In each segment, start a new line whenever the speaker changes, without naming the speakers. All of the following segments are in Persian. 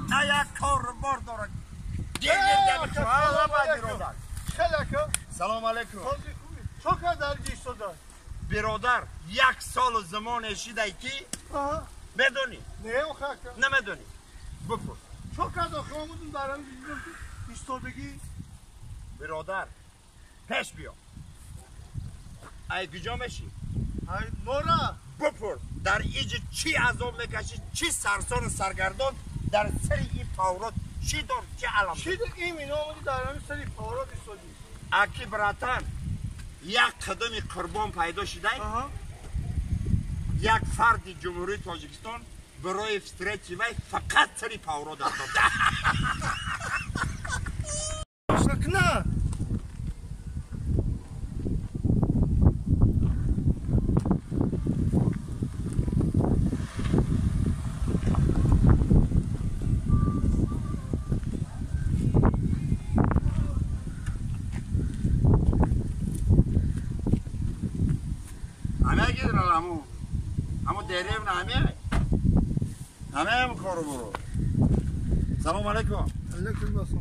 نه یک کار بار دارد سلام علیکم
چو قدر گیش دادن
برادر یک سال زمان شده کی بدونی
نه خاکم
نمیدونی بپرس
چو قدر خامودون دارم ایستادگی
برادر پیش بیا ای کجا میشی
ای نورا
بپرس در اینجا چی عذاب میکشی چی سرسان سرگردان در سری این پاورات چی دار چی علم
چی در این مینا آمدی دارم سری پاورات ایستادی
اکی براتن یک قدم قربان پیدا شده یک فرد جمهوری تاجیکستان برای افتراچی وی فقط سری پاورات داد
شکنه
همه کارو برو سلام علیکم
علیکم باسم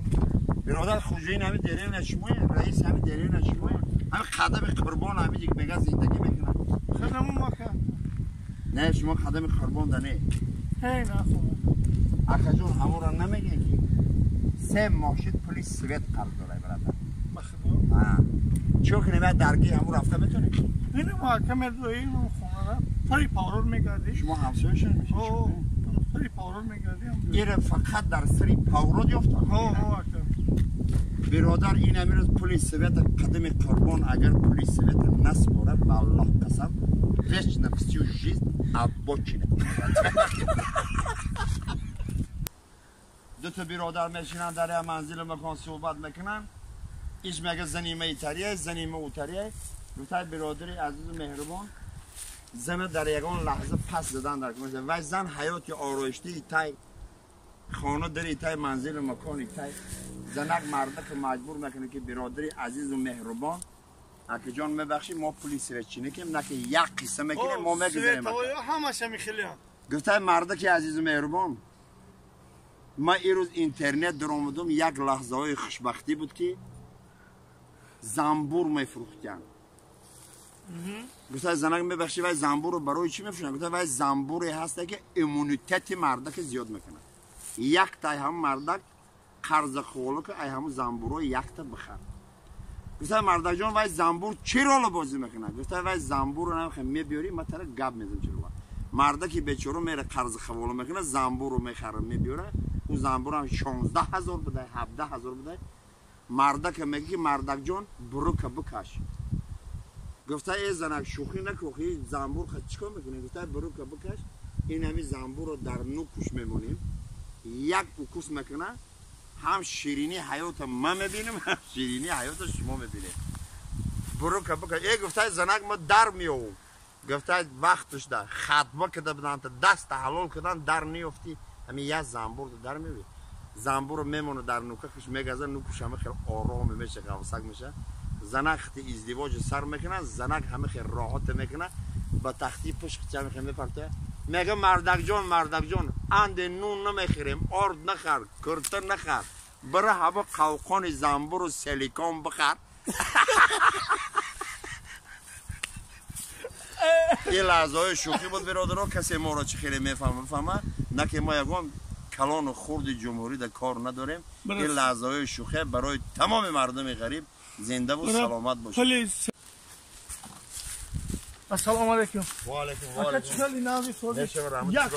برادر خوجوین همه دیره نشموی رئیس همه دیره نشموی همه قدم قربان همه دیگه میگه زندگی میکنن
خدمون مکن
نه شما قدم قربان ده نه
هی نه خوبه
اکا جون همون را نمیگه که 3 ماشین پلیس سویت قرض داره برادر
بخدا
چون که نمیاد درگی همون رفته بتونه
اینه محکم دوی اینو خونه را سری پاورور میگردی
شما همسایشون میشه
سری پاورور میگردی
ایره فقط در سری پاورود یفتاد برادر این امروز پلیس سویت قدم قربان اگر پلیس سویت نسپاره والله قسم هیچ نفسی و جیز عباچینه دو تا برادر میشینن در منزل مکان صحبت میکنن ایش میگه زنیمه ایتریه زنیمه اوتریه دوتای برادری عزیز و مهربان زن در یگان لحظه پس دادن در کنه و زن حیات آرایشتی ایتای خانه داری ایتای منزل مکان ایتای زنک مرده که مجبور میکنه که برادری عزیز و مهربان اگه جان میبخشی ما پلیس رچینه که نه که یک قصه میکنه ما میگذاریم
همش میخیلیان
گفتای مرده که عزیز و مهربان ما این روز اینترنت در آمدم یک لحظه های خوشبختی بود که زنبور میفروختن گفتای زنک میبخشی وای زنبور رو برای چی میفروشن گفتای وای زنبوری هسته که ایمونیتت مرده که زیاد میکنه یک تای هم مرده قرض خوله که ای همون زنبور رو یک تا بخر گفتای مرده جان وای زنبور چی رول بازی میکنه گفتای وای زنبور رو نمیخوام میبیاری ما طرف گپ میزنم جلو مرده که بیچاره میره قرض خوله میکنه زنبور رو میخره میبیاره اون زنبور هم 16000 بده 17000 بده مرده که میگه که مردک جان برو که بکش گفته ای زنک شوخی نکوخی زنبور خود چیکار میکنه گفته برو که بکش این همی زنبور رو در نوکش میمونیم یک پوکوس میکنه هم شیرینی حیات ما میبینیم هم شیرینی حیات شما میبینیم برو که بکش ای گفته زنک ما در میوم گفته وقتش ده خطبه کده بدن تا دست حلال کدن در نیفتی همین یک زنبور در میبینی زنبور رو میمونه در نوکش میگذه نوکش همه خیلی آرام میشه قوسک میشه زنک خیلی ازدواج سر میکنه زنک همه خیلی راحت میکنه با تختی پشت چه میخواه میپرته میگه مردک جان اند نون نمیخوریم آرد نخر کرتر نخر برای همه قوقان زنبور و سیلیکون بخر این لحظه های شوخی بود برادرها کسی ما را چه خیلی میفهمه نه که ما یکم کلان و خورد جمهوری در کار نداریم این لحظه های شوخی برای تمام مردم غریب زنده و سلامت باشید
السلام علیکم
و علیکم و
علیکم چلی نازی سوزی یک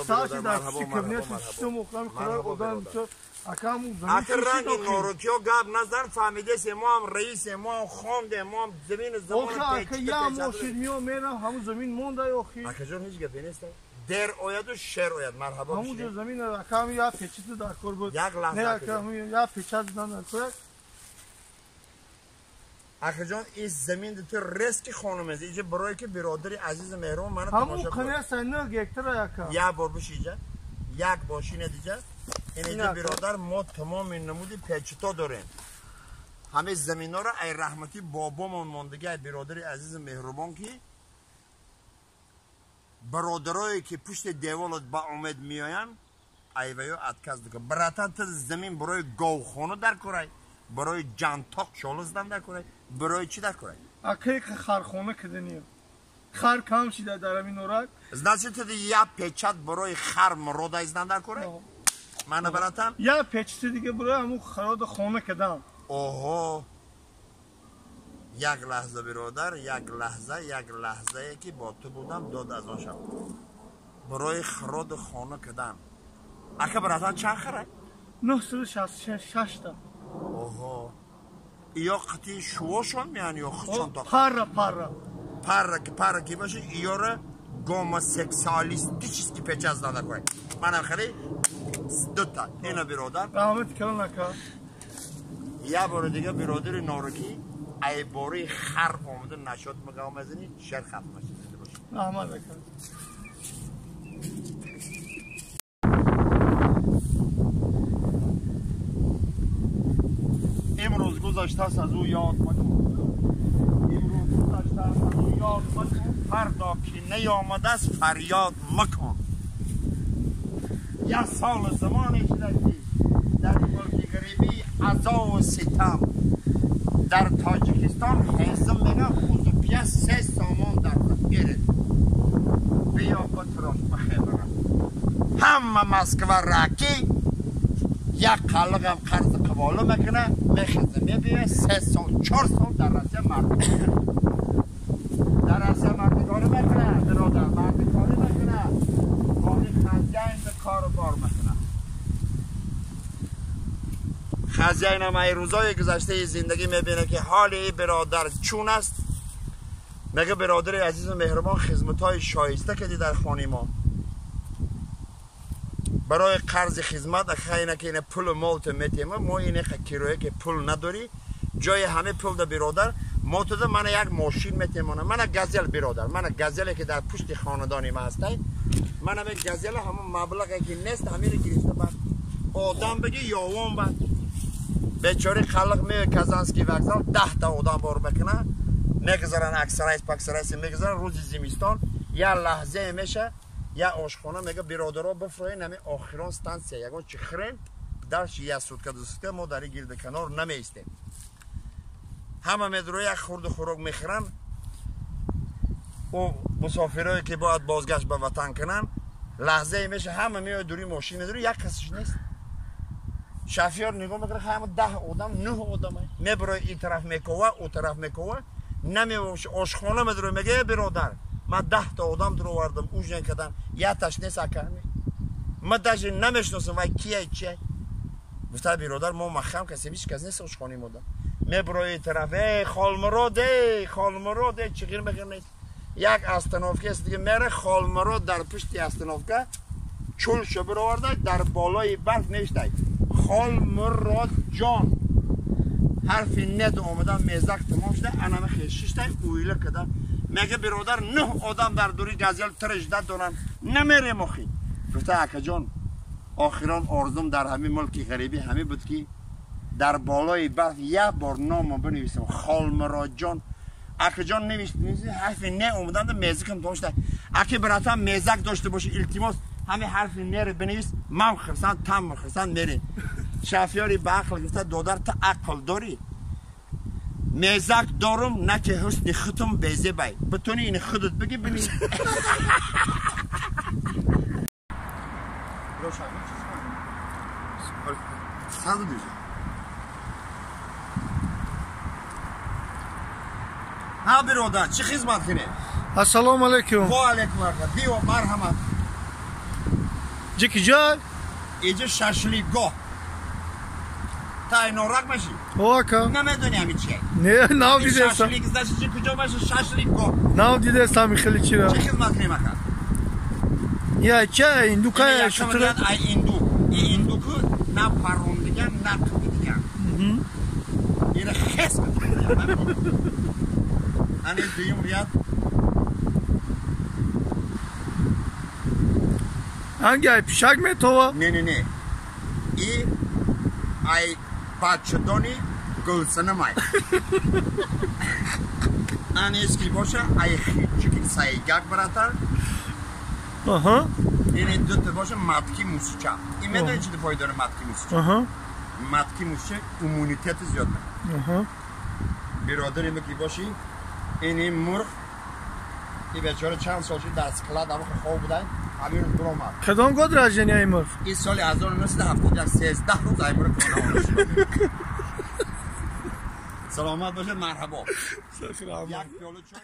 ساعتی در سکرنیت سیستم اقلام قرار قدام بچه اکامو زمین
اکر رنگ نورکیو گاب نظر فهمیده سی ما هم رئیس ما هم خونده ما هم زمین زمان
اکا یا موشید میو میرم همون زمین مونده اخی
اکا جان هیچ گپی نیست در اوید و شر اوید مرحبا
همون جو زمین اکام یا پیچیده در کار بود
یک لحظه
نه اکام یا پیچیده دادن کار
اخی جان این زمین تو رسک خانم است اینجا برای که برادری عزیز مهربان منو
تماشا کنه همون سنه گکتر یکا
یا بار بش اینجا یک باشینه دیگه اینجا برادر ما تمام نمودی پیچتا داریم همه زمینا را ای رحمتی بابامون موندگی برادری عزیز مهربان که برادرایی که پشت دیوالت با امید میاین айваю отказ дика. Братан ты замин барои говхона дар курай, барои ҷантоқ чолыздан дар курай, барои чи дар курай?
Акай хархона кидани. Хар кам шида дарами норак.
Значит ты я печат барои хар мрода издан дар курай? Мана братан?
Я печати диге барои аму харода хона кидам.
Ого. Як лаҳза биродар, як лаҳзае ки бо ту будам дод аз он шав. Барои хирод хона кидан. Ака братан чанд хирай?
966 та.
Ого. Иё қати шувошон меян ё чанд та?
Парра.
Ки боши иёра гомосексуалистически печат зада курай. Манам хири 2 та. Ина биродар.
Rahmet kalın aka.
Я бори дига биродари норики ай бори хар омаде нашот мегам мазини шер хатм шуд бош.
Rahmet aka.
امروز گذشته است از او یاد مکن. امروز گذشته است از او یاد مکن. فردا که نیامده است فریاد مکن. یک سال زمانی شده که در ملک غریبی عزا و ستم در تاجیکستان حزم میگه خوزوپیه 3 سامان در زفیره بیا بطراش بخیبره همه مسکوه راکی یک قلق هم قرض قباله میکنه میخزه میبیه 3 سال 4 سال در رسیه مردگاری میکنه برادر مردگاری میکنه خانی خزین به کار بار میکنه. خزین هم ای روزای گذشته زندگی میبینه که حال ای برادر چون است. میگه برادر عزیز و مهربان خدمت‌های شایسته کردی در خانه ما برای قرض خدمت خیلی که این پول مالت میتیم ما اینه کیرویه که پول نداری جای همه پول در برادر ما تو من یک ماشین میتیم من گازل برادر من گازلی که در پشت خاندانی ما هسته من هم گازل همون مبلغی که نیست همین گرفته بعد آدم بگی یاوان بعد بیچاره خلق می کازانسکی وکزال 10 تا آدم بار بکنه میگذارن اکسرایس میگذارن روز زمستان یا لحظه میشه یا آشخانه میگه برادرها بفروین همه آخران استانسیا یگان چخرین درش یا سوتکا دوسته ما در گرد کنار نمیستیم همه میدرو یک خورد خوراک میخورن و مسافرایی که باید بازگشت به وطن کنن لحظه میشه همه میاد دوری ماشین میدرو یک کسیش نیست شافیار نگاه میکنه همه 10 آدم 9 آدم میبره این طرف میکوه او طرف میکوه نمی آشخانه میدرو میگه برادر من 10 تا آدم درو وردم اوجن کردن یا تاش نیست اکرمی من داش نمیشناسم وای کیه چیه گفته برادر ما مخم کسی هیچ کس نیست آشخانه مودم میبره این طرف ای خالمراد چغیر میکنه یک استنافکه است دیگه میره خالمراد در پشت استنافکه چول شو برآورده در بالای برف نوشته خالمراد جان حرف ند اومدن میزک تمام شده انم خیششته اویله کده میگه برادر 9 آدم در دوری گازل ترجده دارن نمیره مخی گفته اکا جان آخران آرزوم در همین ملک غریبی همین بود که در بالای برف یک بار نام بنویسم خالمراد جان اکا جان نوشت حرف نه اومدن در میزکم داشته اکا براتم میزک داشته باشه التماس همه حرف نه رو بنویس من خرسان تم خرسان میره شافیاری به عقل گفته دادر تا عقل داری میزک دارم نه که حسن خودم بیزه بای بتونی این خودت بگی بنی ها برادر چه خدمت کنی؟
السلام علیکم
و علیکم السلام بیو مرحمت
جکی جای
اینجا ششلیگاه تا این نورک باشی
اوکا
نمیدونی همین چیه
نه ناو دیده استم
ششلیگ زدشی چی کجا باشه ششلیگاه
ناو دیده استم خیلی چی را
چه خدمت کنی مکن
یا چه ایندوکای
یکم
شطره
ای ایندوکو نه پروندگن نه کبیدگن اینه خیس بکنی هنی دویم ریاد
هنگه ای پیشک میتوه
نه ای بچه دانی گلسنه مای هنی اسکی باشه ای خیچی که سایگک براتر
آها.
این دو تا باشه ماتکی موسیچا. این میدونی چی فایده داره ماتکی موسیچا؟
آها.
ماتکی موسیچا ایمونیتت زیاد میکنه.
آها.
برادری مکی باشی این مرغ این بیچاره چند سالش در سکلات هم خواب بودن همین رو آمد.
کدام قدر راجنی ای مرغ؟
این سال 1970 13 روز ای مرغ کرونا سلامت باشید مرحبا. یک پیاله چای